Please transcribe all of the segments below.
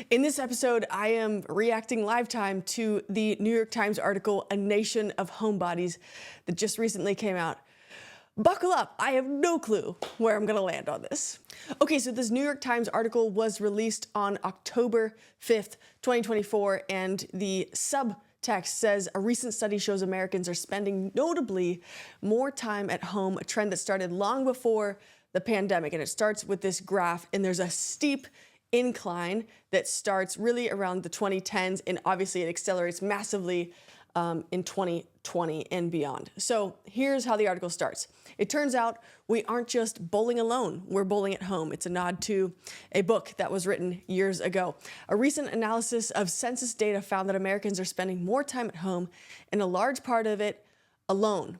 In this episode, I am reacting live time to the New York Times article, A Nation of Homebodies, that just recently came out. Buckle up, I have no clue where I'm gonna land on this. Okay, so this New York Times article was released on October 5th, 2024, and the subtext says a recent study shows Americans are spending notably more time at home, a trend that started long before the pandemic. And it starts with this graph, and there's a steep incline that starts really around the 2010s, and obviously it accelerates massively in 2020 and beyond. So here's how the article starts. It turns out we aren't just bowling alone, we're bowling at home. It's a nod to a book that was written years ago. A recent analysis of census data found that Americans are spending more time at home, and a large part of it alone.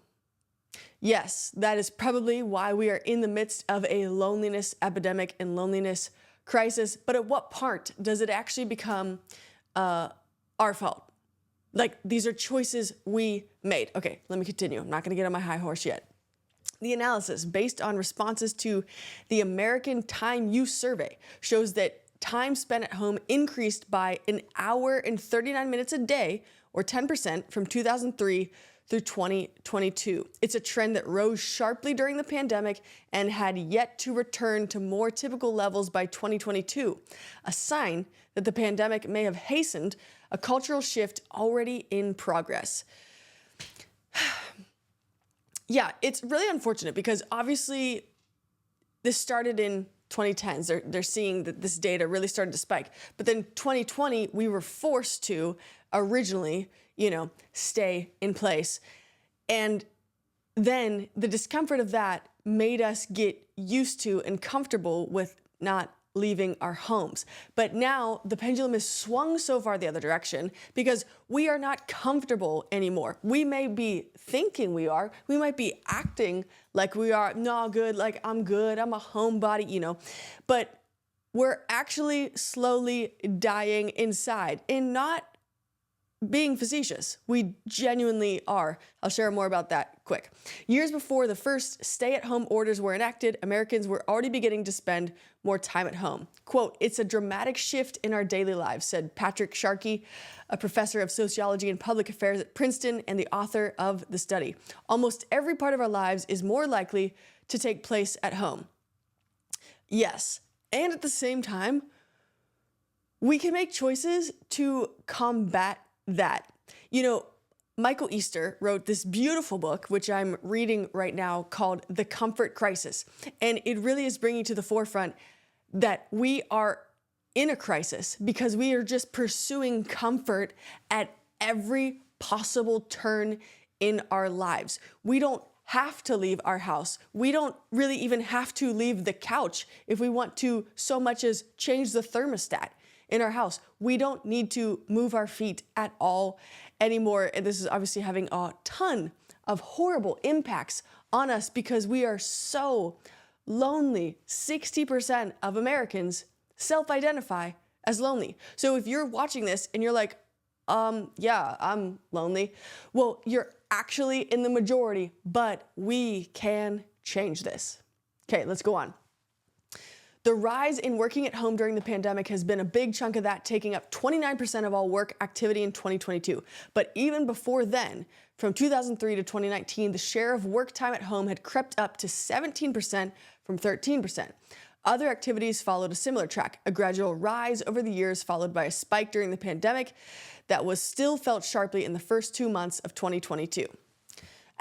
Yes, that is probably why we are in the midst of a loneliness epidemic and loneliness crisis, but at what part does it actually become our fault? Like, these are choices we made. Okay, let me continue. I'm not gonna get on my high horse yet. The analysis, based on responses to the American Time Use Survey, shows that time spent at home increased by an hour and 39 minutes a day, or 10% from 2003 through 2022. It's a trend that rose sharply during the pandemic and had yet to return to more typical levels by 2022, a sign that the pandemic may have hastened a cultural shift already in progress. Yeah, it's really unfortunate because obviously this started in 2010s. They're seeing that this data really started to spike. But then 2020, we were forced to originally, stay in place. And then the discomfort of that made us get used to and comfortable with not leaving our homes. But now the pendulum is swung so far the other direction because we are not comfortable anymore. We may be thinking we are, we might be acting like we are, no, good, like I'm good, I'm a homebody, but we're actually slowly dying inside, and not being facetious. We genuinely are. I'll share more about that quick. Years before the first stay-at-home orders were enacted, Americans were already beginning to spend more time at home. Quote, "It's a dramatic shift in our daily lives," said Patrick Sharkey, a professor of sociology and public affairs at Princeton and the author of the study. "Almost every part of our lives is more likely to take place at home." Yes, and at the same time, we can make choices to combat that. Michael Easter wrote this beautiful book, which I'm reading right now, called The Comfort Crisis. And it really is bringing to the forefront that we are in a crisis because we are just pursuing comfort at every possible turn in our lives. We don't have to leave our house. We don't really even have to leave the couch if we want to so much as change the thermostat in our house. We don't need to move our feet at all anymore. And this is obviously having a ton of horrible impacts on us because we are so lonely. 60% of Americans self-identify as lonely. So if you're watching this and you're like, yeah, I'm lonely. Well, you're actually in the majority, but we can change this. Okay, let's go on. The rise in working at home during the pandemic has been a big chunk of that, taking up 29% of all work activity in 2022. But even before then, from 2003 to 2019, the share of work time at home had crept up to 17% from 13%. Other activities followed a similar track, a gradual rise over the years followed by a spike during the pandemic that was still felt sharply in the first 2 months of 2022.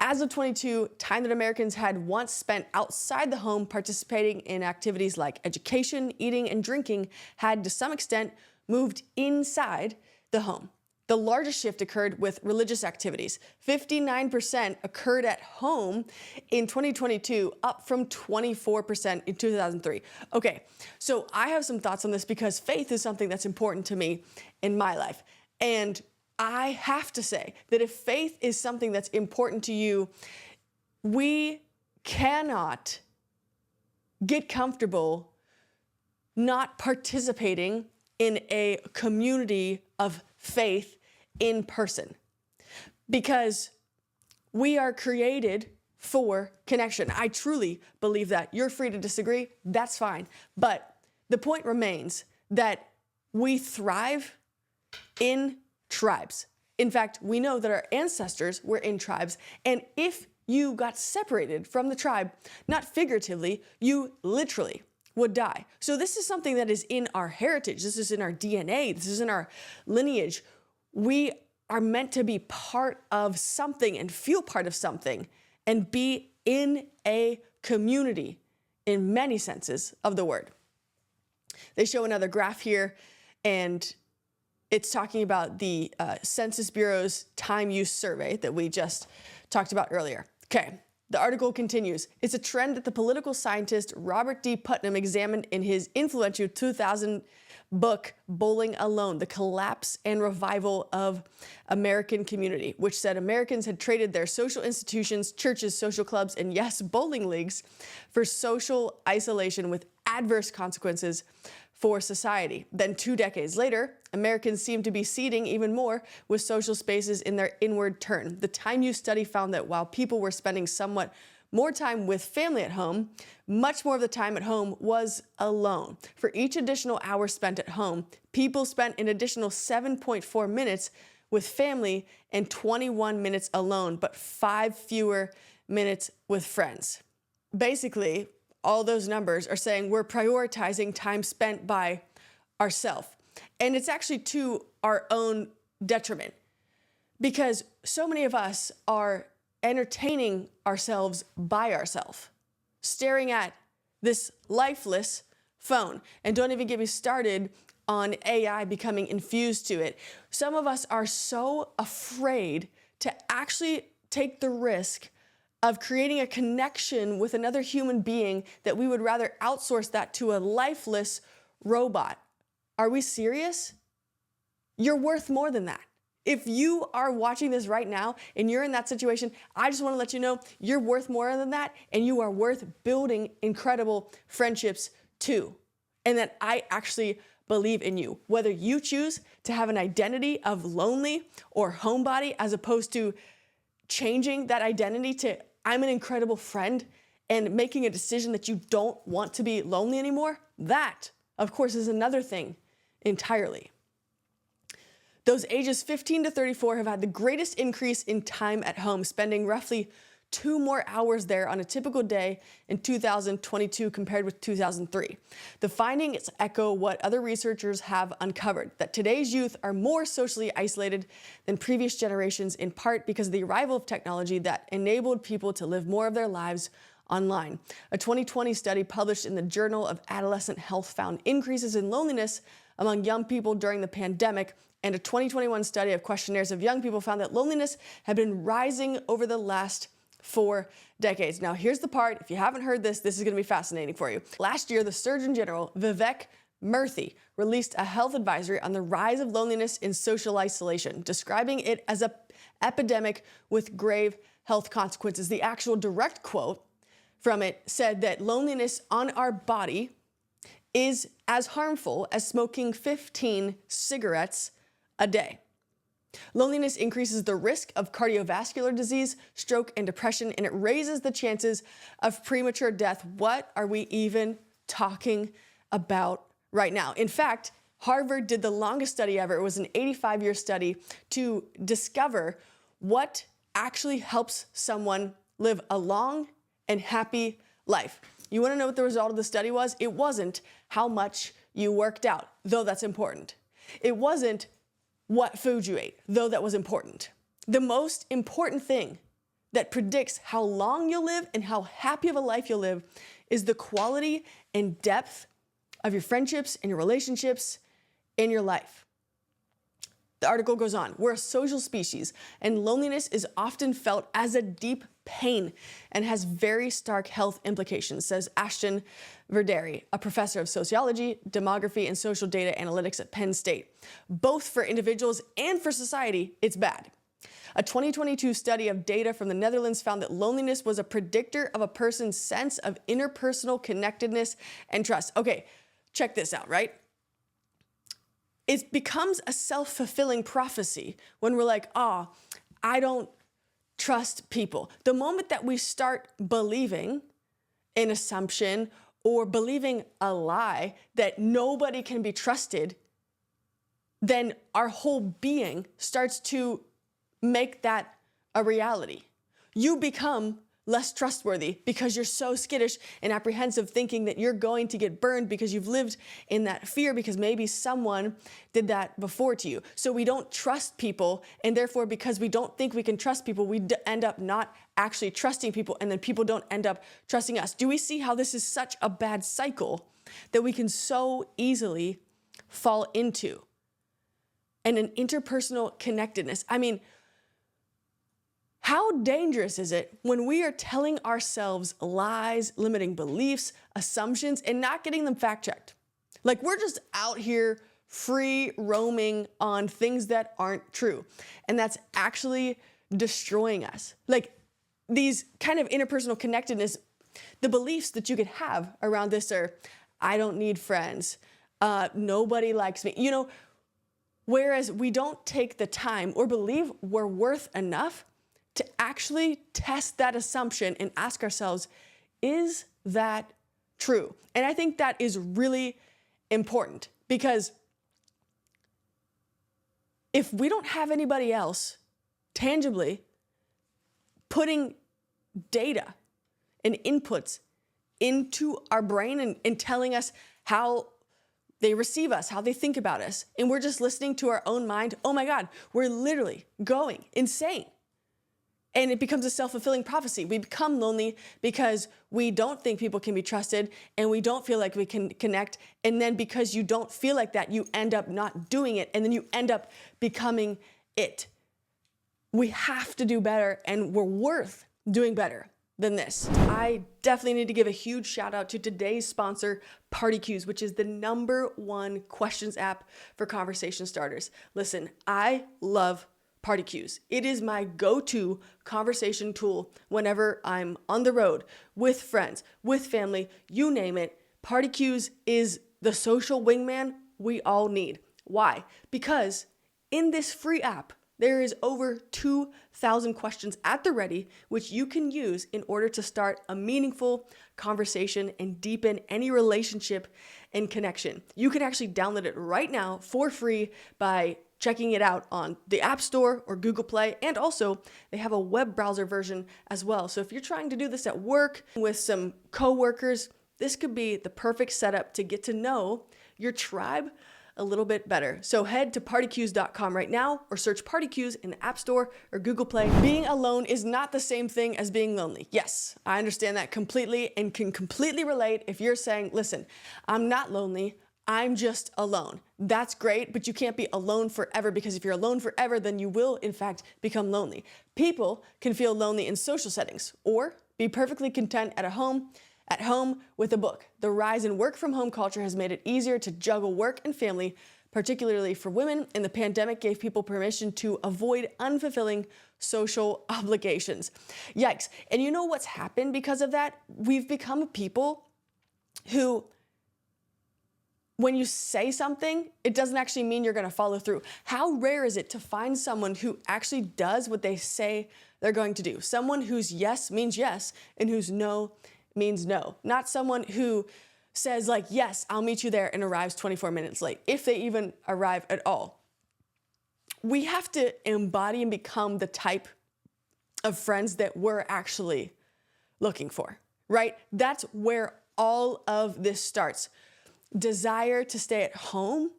As of 22, time that Americans had once spent outside the home participating in activities like education, eating, and drinking had to some extent moved inside the home. The largest shift occurred with religious activities. 59% occurred at home in 2022, up from 24% in 2003. Okay, so I have some thoughts on this because faith is something that's important to me in my life. And I have to say that if faith is something that's important to you, we cannot get comfortable not participating in a community of faith in person, because we are created for connection. I truly believe that. You're free to disagree, that's fine. But the point remains that We thrive in tribes. In fact, we know that our ancestors were in tribes, and if you got separated from the tribe, not figuratively, you literally would die. So this is something that is in our heritage. This is in our DNA. This is in our lineage. We are meant to be part of something and feel part of something and be in a community in many senses of the word. They show another graph here, and it's talking about the Census Bureau's time use survey that we just talked about earlier. Okay, the article continues. It's a trend that the political scientist Robert D. Putnam examined in his influential 2000 book, Bowling Alone, The Collapse and Revival of American Community, which said Americans had traded their social institutions, churches, social clubs, and yes, bowling leagues for social isolation with adverse consequences for society. Then 2 decades later, Americans seem to be ceding even more with social spaces in their inward turn. The time use study found that while people were spending somewhat more time with family at home, much more of the time at home was alone. For each additional hour spent at home, people spent an additional 7.4 minutes with family and 21 minutes alone, but 5 fewer minutes with friends. Basically, all those numbers are saying we're prioritizing time spent by ourselves. And it's actually to our own detriment, because so many of us are entertaining ourselves by ourselves, staring at this lifeless phone. And don't even get me started on AI becoming infused to it. Some of us are so afraid to actually take the risk of creating a connection with another human being that we would rather outsource that to a lifeless robot. Are we serious? You're worth more than that. If you are watching this right now and you're in that situation, I just want to let you know you're worth more than that, and you are worth building incredible friendships too. And that I actually believe in you. Whether you choose to have an identity of lonely or homebody as opposed to changing that identity to I'm an incredible friend and making a decision that you don't want to be lonely anymore, that, of course, is another thing entirely. Those ages 15 to 34 have had the greatest increase in time at home, spending roughly 2 more hours there on a typical day in 2022 compared with 2003. The findings echo what other researchers have uncovered, that today's youth are more socially isolated than previous generations, in part because of the arrival of technology that enabled people to live more of their lives online. A 2020 study published in the Journal of Adolescent Health found increases in loneliness among young people during the pandemic, and a 2021 study of questionnaires of young people found that loneliness had been rising over the last 4 decades. Now, here's the part, if you haven't heard this, this is going to be fascinating for you. Last year, the Surgeon General, Vivek Murthy, released a health advisory on the rise of loneliness in social isolation, describing it as an epidemic with grave health consequences. The actual direct quote from it said that loneliness on our body is as harmful as smoking 15 cigarettes a day. Loneliness increases the risk of cardiovascular disease, stroke, and depression, and it raises the chances of premature death. What are we even talking about right now? In fact, Harvard did the longest study ever. It was an 85-year study to discover what actually helps someone live a long and happy life. You want to know what the result of the study was? It wasn't how much you worked out, though that's important. It wasn't what food you ate, though that was important. The most important thing that predicts how long you'll live and how happy of a life you'll live is the quality and depth of your friendships and your relationships in your life. The article goes on. We're a social species, and loneliness is often felt as a deep pain and has very stark health implications, says Ashton Verderi, a professor of sociology, demography, and social data analytics at Penn State. Both for individuals and for society, it's bad. A 2022 study of data from the Netherlands found that loneliness was a predictor of a person's sense of interpersonal connectedness and trust. Okay, check this out, right? It becomes a self-fulfilling prophecy when we're like, I don't trust people. The moment that we start believing an assumption or believing a lie that nobody can be trusted, then our whole being starts to make that a reality. You become less trustworthy because you're so skittish and apprehensive, thinking that you're going to get burned because you've lived in that fear because maybe someone did that before to you. So we don't trust people, and therefore because we don't think we can trust people, we end up not actually trusting people, and then people don't end up trusting us. Do we see how this is such a bad cycle that we can so easily fall into? And an interpersonal connectedness. I mean, how dangerous is it when we are telling ourselves lies, limiting beliefs, assumptions, and not getting them fact-checked? Like, we're just out here free roaming on things that aren't true. And that's actually destroying us. Like, these kind of interpersonal connectedness, the beliefs that you could have around this are, I don't need friends, nobody likes me, you know, whereas we don't take the time or believe we're worth enough to actually test that assumption and ask ourselves, is that true? And I think that is really important, because if we don't have anybody else tangibly putting data and inputs into our brain and telling us how they receive us, how they think about us, and we're just listening to our own mind, oh my God, we're literally going insane. And it becomes a self-fulfilling prophecy. We become lonely because we don't think people can be trusted, and we don't feel like we can connect. And then because you don't feel like that, you end up not doing it, and then you end up becoming it. We have to do better, and we're worth doing better than this. I definitely need to give a huge shout out to today's sponsor, PartyQs, which is the #1 questions app for conversation starters. Listen, I love PartyQs. It is my go-to conversation tool whenever I'm on the road, with friends, with family, you name it. PartyQs is the social wingman we all need. Why? Because in this free app, there is over 2,000 questions at the ready, which you can use in order to start a meaningful conversation and deepen any relationship and connection. You can actually download it right now for free by checking it out on the App Store or Google Play. And also, they have a web browser version as well. So if you're trying to do this at work with some coworkers, this could be the perfect setup to get to know your tribe a little bit better. So head to partyqs.com right now, or search PartyQs in the App Store or Google Play. Being alone is not the same thing as being lonely. Yes, I understand that completely and can completely relate if you're saying, listen, I'm not lonely, I'm just alone. That's great, but you can't be alone forever, because if you're alone forever, then you will, in fact, become lonely. People can feel lonely in social settings or be perfectly content at home with a book. The rise in work from home culture has made it easier to juggle work and family, particularly for women, and the pandemic gave people permission to avoid unfulfilling social obligations. Yikes. And you know what's happened because of that? We've become people who, when you say something, it doesn't actually mean you're going to follow through. How rare is it to find someone who actually does what they say they're going to do? Someone whose yes means yes and whose no means no. Not someone who says, like, yes, I'll meet you there, and arrives 24 minutes late, if they even arrive at all. We have to embody and become the type of friends that we're actually looking for, right? That's where all of this starts. Desire to stay at home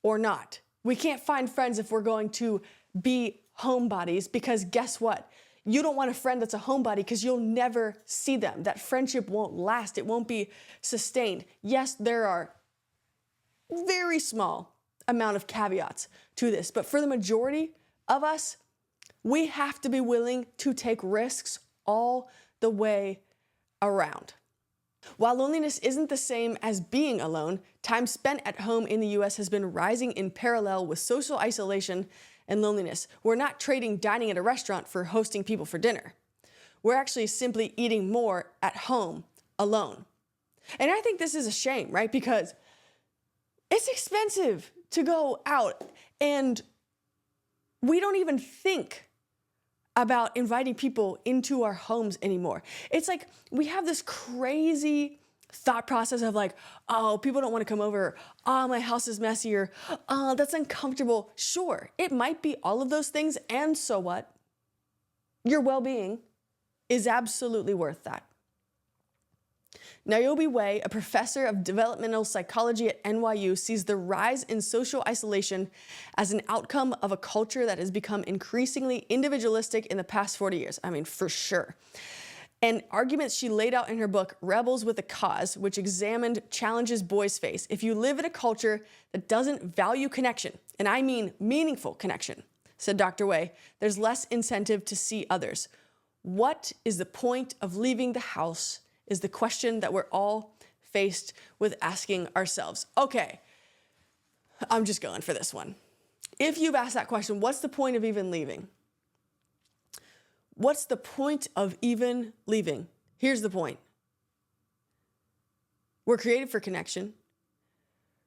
or not. We can't find friends if we're going to be homebodies, because guess what? You don't want a friend that's a homebody because you'll never see them. That friendship won't last. It won't be sustained. Yes, there are very small amount of caveats to this, but for the majority of us, we have to be willing to take risks all the way around. While loneliness isn't the same as being alone, time spent at home in the US has been rising in parallel with social isolation and loneliness. We're not trading dining at a restaurant for hosting people for dinner. We're actually simply eating more at home alone. And I think this is a shame, right? Because it's expensive to go out, and we don't even think about inviting people into our homes anymore. It's like we have this crazy thought process of like, oh, people don't want to come over. Oh, my house is messy, or oh, that's uncomfortable. Sure, it might be all of those things. And so what? Your well-being is absolutely worth that. Niobe Way, a professor of developmental psychology at NYU, sees the rise in social isolation as an outcome of a culture that has become increasingly individualistic in the past 40 years. I mean, for sure. And arguments she laid out in her book, Rebels with a Cause, which examined challenges boys face. If you live in a culture that doesn't value connection, and I mean meaningful connection, said Dr. Way, there's less incentive to see others. What is the point of leaving the house is the question that we're all faced with asking ourselves. Okay, I'm just going for this one. If you've asked that question, what's the point of even leaving? What's the point of even leaving? Here's the point. We're created for connection.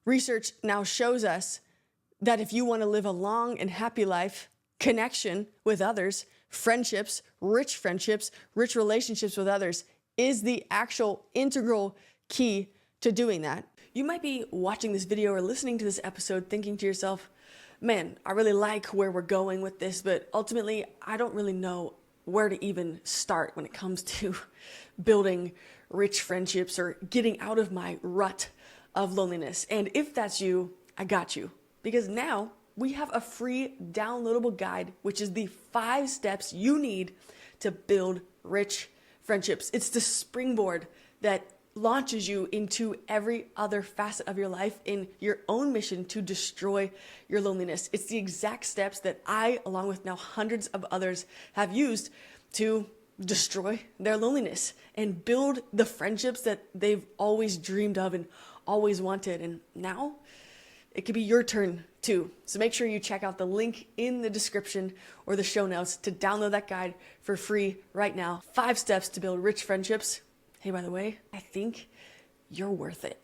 Research now shows us that if you want to live a long and happy life, connection with others, friendships, rich relationships with others is the actual integral key to doing that. You might be watching this video or listening to this episode thinking to yourself, man, I really like where we're going with this, but ultimately I don't really know where to even start when it comes to building rich friendships or getting out of my rut of loneliness. And if that's you, I got you. Because now we have a free downloadable guide, which is the 5 steps you need to build rich friendships. It's the springboard that launches you into every other facet of your life in your own mission to destroy your loneliness. It's the exact steps that I, along with now hundreds of others, have used to destroy their loneliness and build the friendships that they've always dreamed of and always wanted. And now it could be your turn too. So make sure you check out the link in the description or the show notes to download that guide for free right now. 5 steps to build rich friendships. Hey, by the way, I think you're worth it.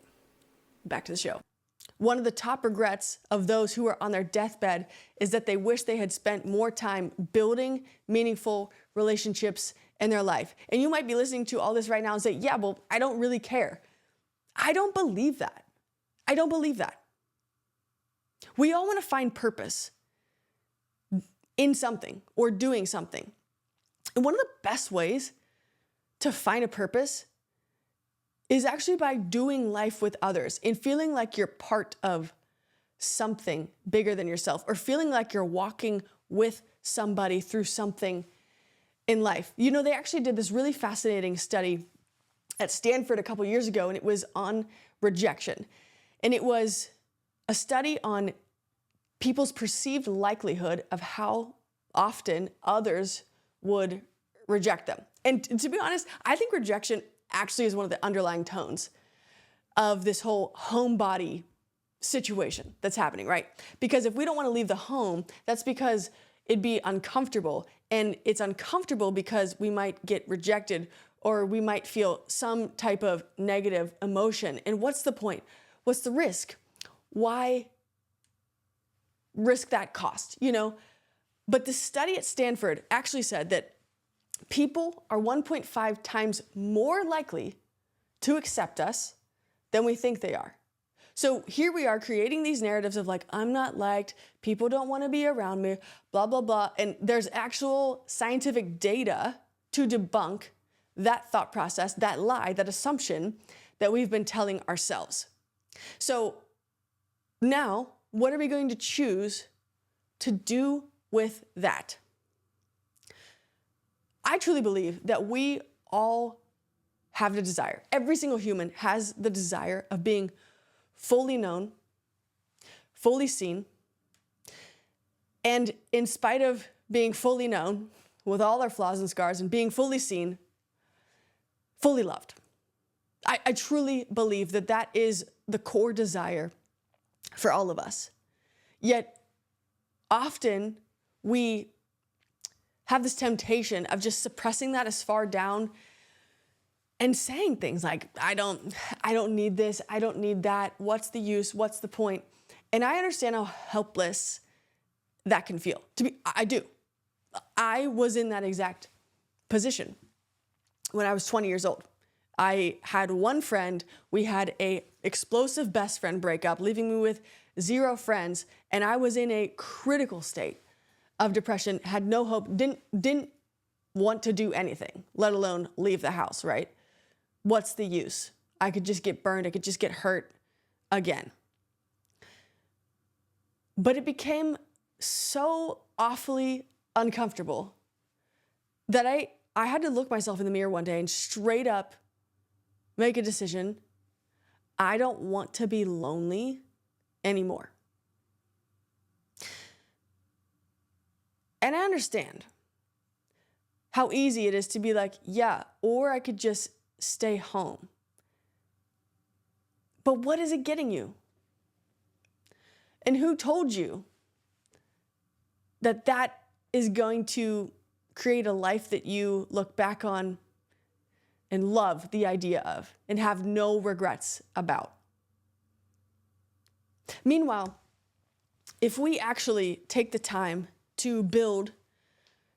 Back to the show. One of the top regrets of those who are on their deathbed is that they wish they had spent more time building meaningful relationships in their life. And you might be listening to all this right now and say, yeah, well, I don't really care. I don't believe that. I don't believe that. We all want to find purpose in something or doing something. And one of the best ways to find a purpose is actually by doing life with others and feeling like you're part of something bigger than yourself, or feeling like you're walking with somebody through something in life. You know, they actually did this really fascinating study at Stanford a couple years ago, and it was on rejection. And it was a study on people's perceived likelihood of how often others would reject them. And to be honest, I think rejection actually is one of the underlying tones of this whole homebody situation that's happening, right? Because if we don't want to leave the home, that's because it'd be uncomfortable. And it's uncomfortable because we might get rejected or we might feel some type of negative emotion. And what's the point? What's the risk? Why risk that cost, you know? But the study at Stanford actually said that people are 1.5 times more likely to accept us than we think they are. So here we are creating these narratives of like, I'm not liked, people don't want to be around me, blah, blah, blah. And there's actual scientific data to debunk that thought process, that lie, that assumption that we've been telling ourselves. So now, what are we going to choose to do with that? I truly believe that we all have the desire. Every single human has the desire of being fully known, fully seen, and in spite of being fully known, with all our flaws and scars, and being fully seen, fully loved. I truly believe that that is the core desire for all of us. Yet, often we have this temptation of just suppressing that as far down and saying things like, I don't need this, I don't need that, what's the use, what's the point? And I understand how helpless that can feel. I do. I was in that exact position when I was 20 years old. I had one friend, we had a explosive best friend breakup, leaving me with 0 friends, and I was in a critical state of depression, had no hope, didn't want to do anything, let alone leave the house, right? What's the use? I could just get burned, I could just get hurt again. But it became so awfully uncomfortable that I had to look myself in the mirror one day and straight up make a decision. I don't want to be lonely anymore. And I understand how easy it is to be like, yeah, or I could just stay home. But what is it getting you? And who told you that that is going to create a life that you look back on and love the idea of and have no regrets about? Meanwhile, if we actually take the time to build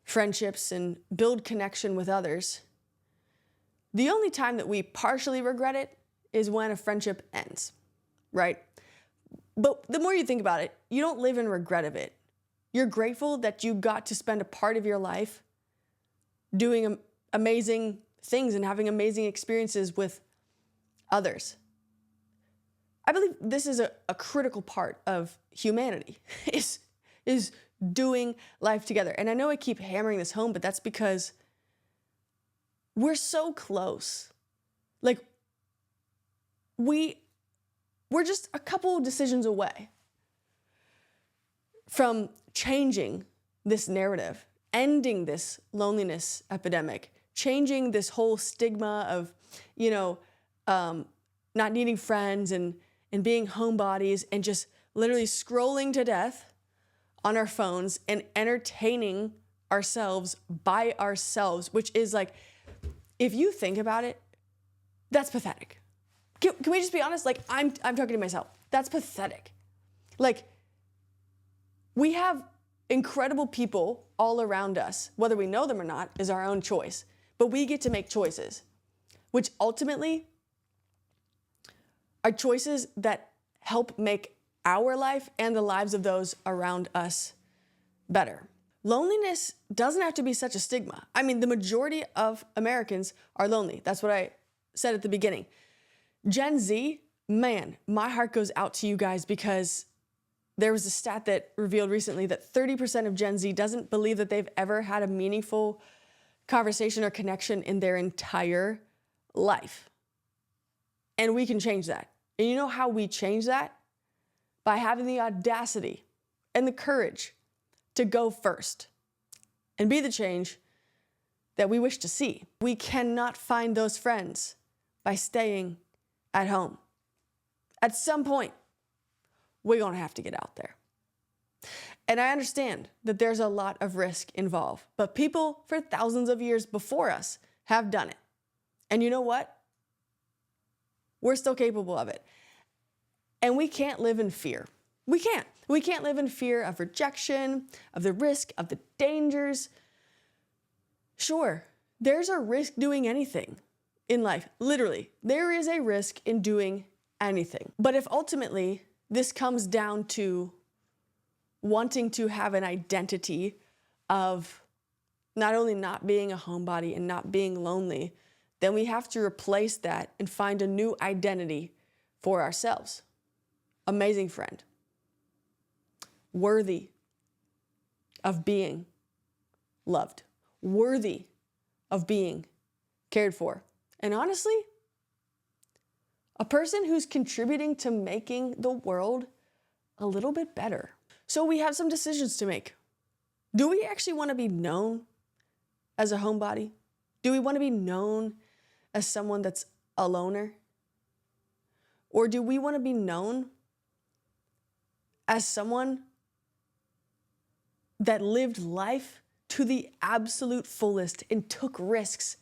friendships and build connection with others, the only time that we partially regret it is when a friendship ends, right? But the more you think about it, you don't live in regret of it. You're grateful that you got to spend a part of your life doing amazing things and having amazing experiences with others. I believe this is a critical part of humanity, is doing life together. And I know I keep hammering this home, but that's because we're so close. Like, we're just a couple of decisions away from changing this narrative, ending this loneliness epidemic, changing this whole stigma of, not needing friends and being homebodies and just literally scrolling to death on our phones and entertaining ourselves by ourselves, which is like, if you think about it, that's pathetic. Can we just be honest? Like, I'm talking to myself. That's pathetic. Like, we have incredible people all around us. Whether we know them or not is our own choice. But we get to make choices, which ultimately are choices that help make our life and the lives of those around us better. Loneliness doesn't have to be such a stigma. I mean, the majority of Americans are lonely. That's what I said at the beginning. Gen Z, man, my heart goes out to you guys, because there was a stat that revealed recently that 30% of Gen Z doesn't believe that they've ever had a meaningful conversation or connection in their entire life. And we can change that. And you know how we change that? By having the audacity and the courage to go first and be the change that we wish to see. We cannot find those friends by staying at home. At some point, we're going to have to get out there. And I understand that there's a lot of risk involved, but people for thousands of years before us have done it. And you know what? We're still capable of it. And we can't live in fear. We can't. We can't live in fear of rejection, of the risk, of the dangers. Sure, there's a risk doing anything in life. Literally, there is a risk in doing anything. But if ultimately this comes down to wanting to have an identity of not only not being a homebody and not being lonely, then we have to replace that and find a new identity for ourselves. Amazing friend. Worthy of being loved. Worthy of being cared for. And honestly, a person who's contributing to making the world a little bit better. So we have some decisions to make. Do we actually want to be known as a homebody? Do we want to be known as someone that's a loner? Or do we want to be known as someone that lived life to the absolute fullest and took risks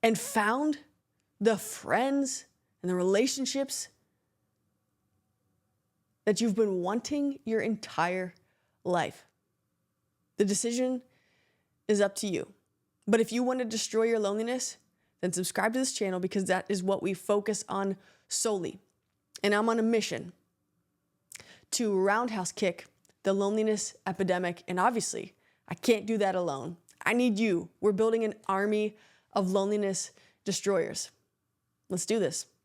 and found the friends and the relationships that you've been wanting your entire life? The decision is up to you. But if you want to destroy your loneliness, then subscribe to this channel because that is what we focus on solely. And I'm on a mission to roundhouse kick the loneliness epidemic. And obviously, I can't do that alone. I need you. We're building an army of loneliness destroyers. Let's do this.